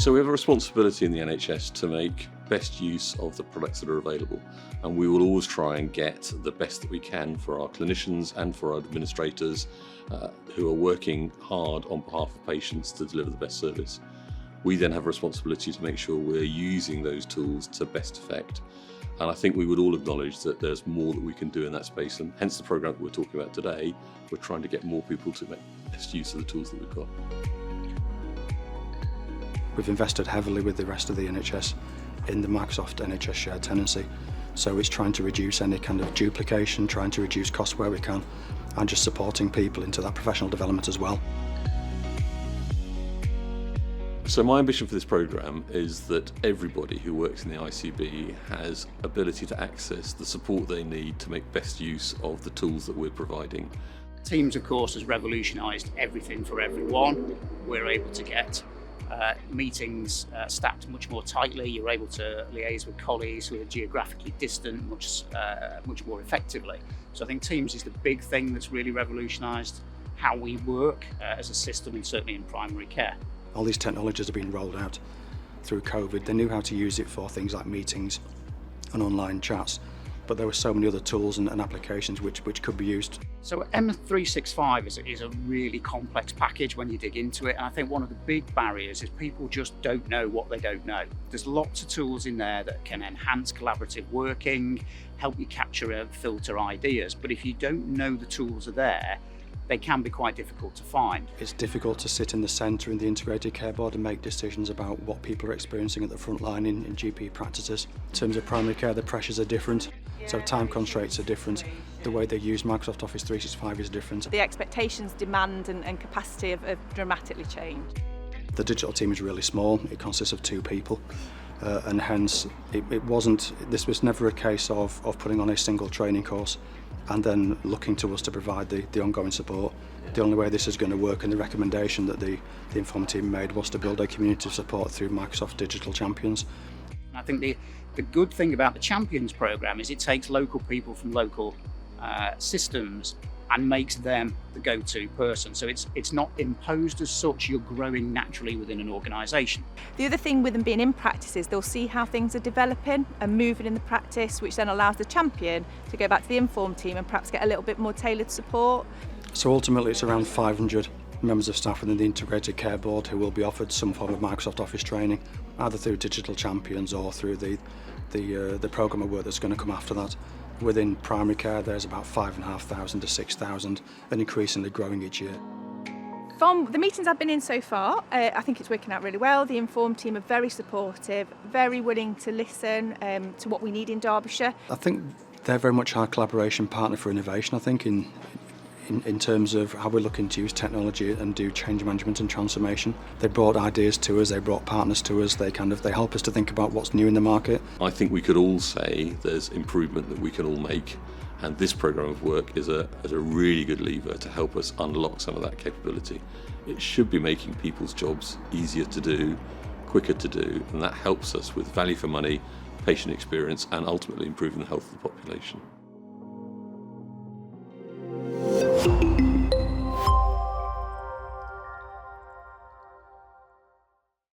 So we have a responsibility in the NHS to make best use of the products that are available, and we will always try and get the best that we can for our clinicians and for our administrators who are working hard on behalf of patients to deliver the best service. We then have a responsibility to make sure we're using those tools to best effect. And I think we would all acknowledge that there's more that we can do in that space, and hence the programme that we're talking about today. We're trying to get more people to make best use of the tools that we've got. We've invested heavily with the rest of the NHS in the Microsoft NHS shared tenancy. So it's trying to reduce any kind of duplication, trying to reduce costs where we can, and just supporting people into that professional development as well. So my ambition for this programme is that everybody who works in the ICB has ability to access the support they need to make best use of the tools that we're providing. Teams, of course, has revolutionised everything for everyone. We're able to get meetings stacked much more tightly. You're able to liaise with colleagues who are geographically distant much more effectively. So I think Teams is the big thing that's really revolutionised how we work as a system, and certainly in primary care. All these technologies have been rolled out through COVID. They knew how to use it for things like meetings and online chats, but there were so many other tools and applications which could be used. So M365 is a really complex package when you dig into it, and I think one of the big barriers is people just don't know what they don't know. There's lots of tools in there that can enhance collaborative working, help you capture and filter ideas, but if you don't know the tools are there, they can be quite difficult to find. It's difficult to sit in the centre in the integrated care board and make decisions about what people are experiencing at the front line in GP practices. In terms of primary care, the pressures are different, so time constraints are different. The way they use Microsoft Office 365 is different. The expectations, demand and capacity have dramatically changed. The digital team is really small. It consists of 2 people. And hence this was never a case of putting on a single training course and then looking to us to provide the ongoing support. The only way this is going to work, and the recommendation that the Inform team made, was to build a community of support through Microsoft Digital Champions. I think the good thing about the Champions programme is it takes local people from local systems and makes them the go-to person. So it's not imposed as such, you're growing naturally within an organisation. The other thing with them being in practice is they'll see how things are developing and moving in the practice, which then allows the champion to go back to the Inform team and perhaps get a little bit more tailored support. So ultimately it's around 500 members of staff within the integrated care board who will be offered some form of Microsoft Office training, either through Digital Champions or through the programme of work that's going to come after that. Within primary care, there's about 5,500 to 6,000, and increasingly growing each year. From the meetings I've been in so far, I think it's working out really well. The Inform team are very supportive, very willing to listen to what we need in Derbyshire. I think they're very much our collaboration partner for innovation, I think, in terms of how we're looking to use technology and do change management and transformation. They brought ideas to us, they brought partners to us, they help us to think about what's new in the market. I think we could all say there's improvement that we can all make, and this programme of work is a really good lever to help us unlock some of that capability. It should be making people's jobs easier to do, quicker to do, and that helps us with value for money, patient experience, and ultimately improving the health of the population.